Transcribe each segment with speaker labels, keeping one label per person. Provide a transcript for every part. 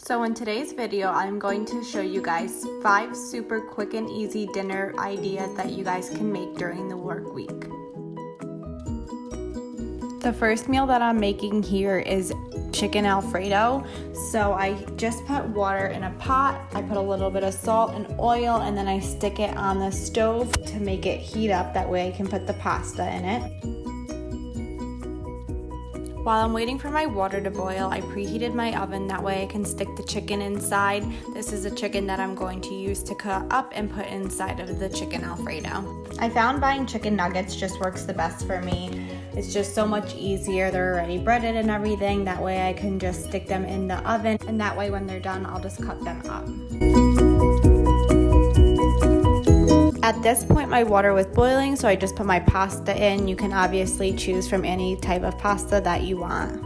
Speaker 1: So in today's video, I'm going to show you guys 5 super quick and easy dinner ideas that you guys can make during the work week. The first meal that I'm making here is chicken Alfredo. So I just put water in a pot, I put a little bit of salt and oil, and then I stick it on the stove to make it heat up. That way I can put the pasta in it. While I'm waiting for my water to boil, I preheated my oven, that way I can stick the chicken inside. This is a chicken that I'm going to use to cut up and put inside of the chicken Alfredo. I found buying chicken nuggets just works the best for me. It's just so much easier. They're already breaded and everything. That way I can just stick them in the oven, and that way when they're done, I'll just cut them up. At this point, my water was boiling, so I just put my pasta in. You can obviously choose from any type of pasta that you want.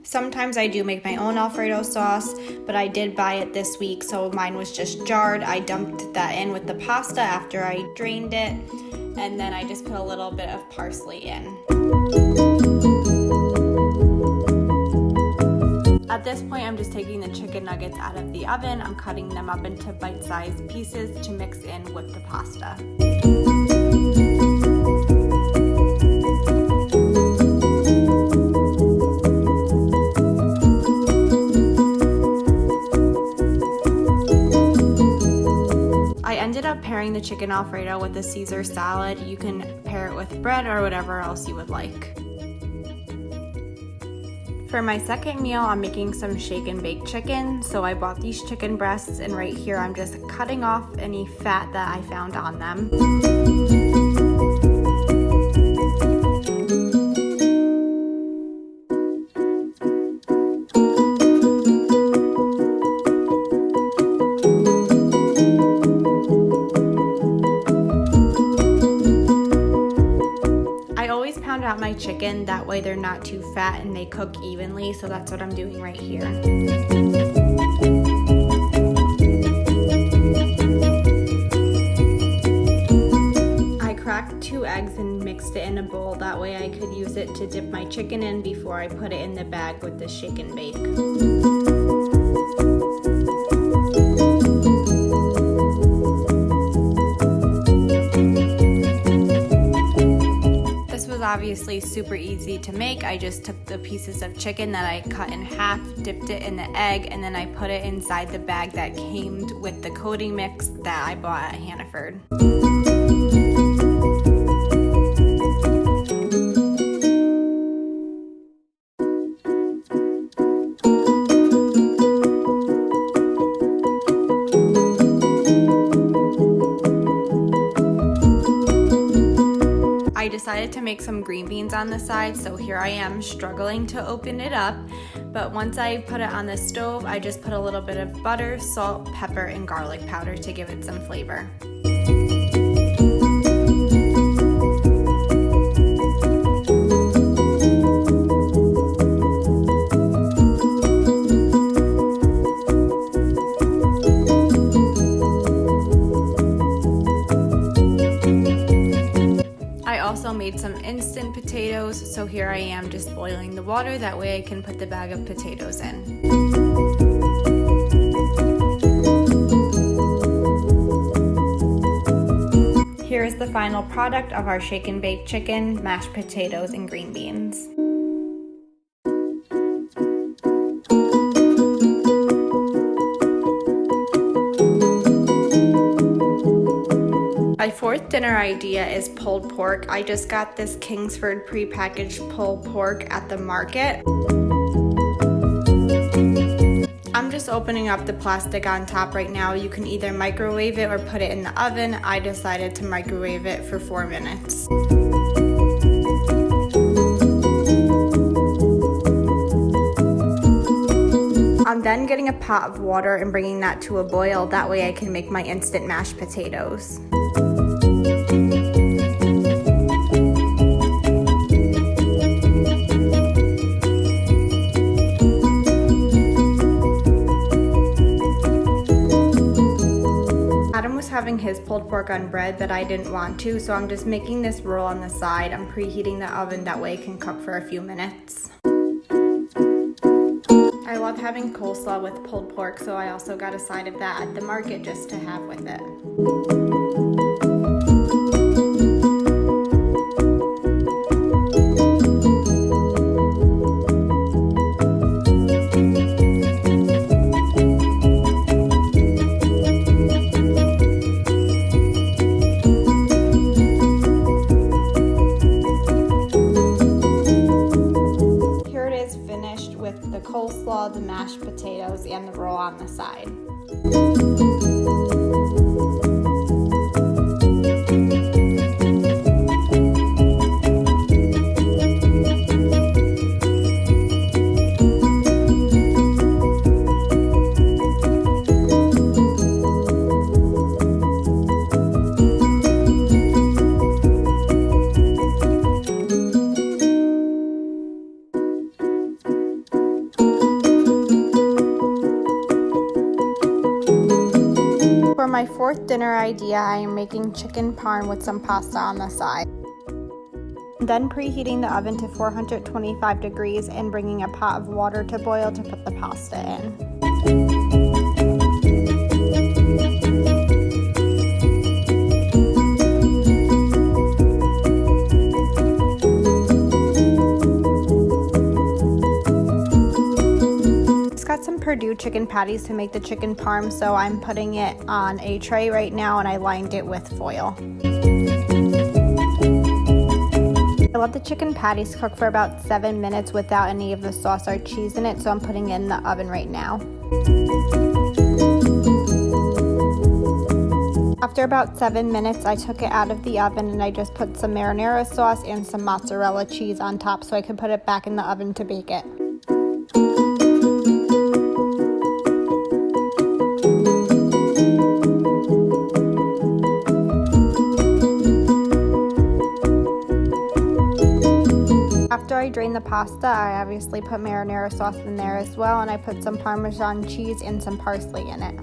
Speaker 1: Sometimes I do make my own Alfredo sauce, but I did buy it this week, so mine was just jarred. I dumped that in with the pasta after I drained it, and then I just put a little bit of parsley in. At this point, I'm just taking the chicken nuggets out of the oven. I'm cutting them up into bite-sized pieces to mix in with the pasta. I ended up pairing the chicken Alfredo with a Caesar salad. You can pair it with bread or whatever else you would like. For my second meal, I'm making some shake and bake chicken. So I bought these chicken breasts, and right here I'm just cutting off any fat that I found on them. Out my chicken, that way they're not too fat and they cook evenly, so that's what I'm doing right here. I cracked 2 eggs and mixed it in a bowl, that way I could use it to dip my chicken in before I put it in the bag with the shake and bake. Obviously super easy to make. I just took the pieces of chicken that I cut in half, dipped it in the egg, and then I put it inside the bag that came with the coating mix that I bought at Hannaford. I decided to make some green beans on the side, so here I am struggling to open it up, but once I put it on the stove, I just put a little bit of butter, salt, pepper, and garlic powder to give it some flavor. Made some instant potatoes, so here I am just boiling the water, that way I can put the bag of potatoes in. Here is the final product of our shake and bake chicken, mashed potatoes, and green beans. My fourth dinner idea is pulled pork. I just got this Kingsford prepackaged pulled pork at the market. I'm just opening up the plastic on top right now. You can either microwave it or put it in the oven. I decided to microwave it for 4 minutes. I'm then getting a pot of water and bringing that to a boil. That way I can make my instant mashed potatoes. Having his pulled pork on bread, but I didn't want to, so I'm just making this roll on the side. I'm preheating the oven, that way it can cook for a few minutes. I love having coleslaw with pulled pork, so I also got a side of that at the market just to have with it. With the coleslaw, the mashed potatoes, and the roll on the side. For my fourth dinner idea, I am making chicken parm with some pasta on the side. Then preheating the oven to 425 degrees and bringing a pot of water to boil to put the pasta in. Some Purdue chicken patties to make the chicken parm, so I'm putting it on a tray right now and I lined it with foil. I let the chicken patties cook for about 7 minutes without any of the sauce or cheese in it, so I'm putting it in the oven right now. After about 7 minutes, I took it out of the oven and I just put some marinara sauce and some mozzarella cheese on top so I could put it back in the oven to bake it. After I drained the pasta, I obviously put marinara sauce in there as well, and I put some Parmesan cheese and some parsley in it.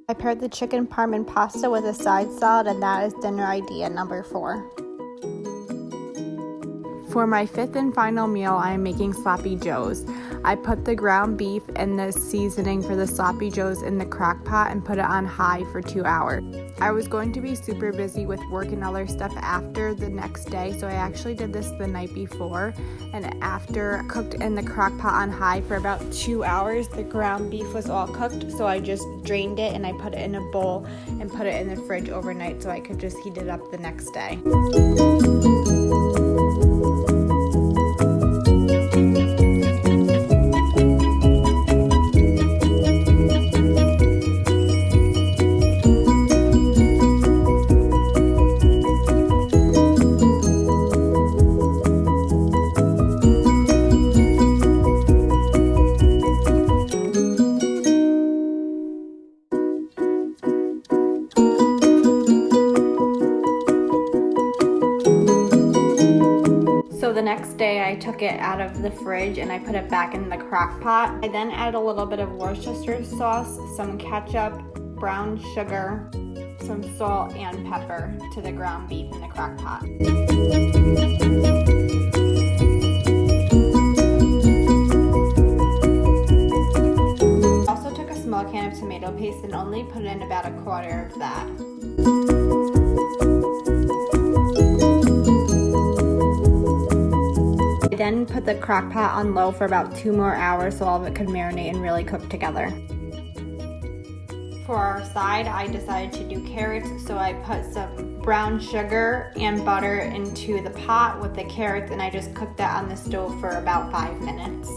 Speaker 1: I paired the chicken parm and pasta with a side salad, and that is dinner idea number 4. For my fifth and final meal, I am making sloppy joes. I put the ground beef and the seasoning for the sloppy joes in the crock pot and put it on high for 2 hours. I was going to be super busy with work and other stuff after the next day, so I actually did this the night before, and after cooked in the crock pot on high for about 2 hours, the ground beef was all cooked, so I just drained it and I put it in a bowl and put it in the fridge overnight so I could just heat it up the next day. So the next day I took it out of the fridge and I put it back in the crock pot. I then added a little bit of Worcestershire sauce, some ketchup, brown sugar, some salt and pepper to the ground beef in the crock pot. Also took a small can of tomato paste and only put in about a quarter of that. I then put the crock pot on low for about 2 more hours so all of it could marinate and really cook together. For our side, I decided to do carrots, so I put some brown sugar and butter into the pot with the carrots, and I just cooked that on the stove for about 5 minutes.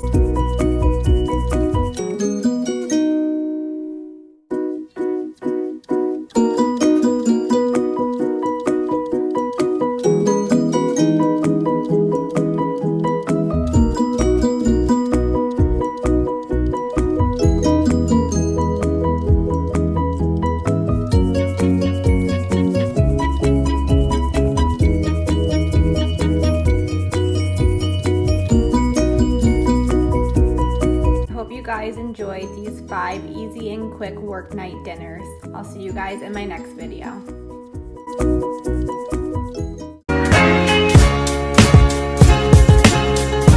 Speaker 1: 5 easy and quick work night dinners. I'll see you guys in my next video.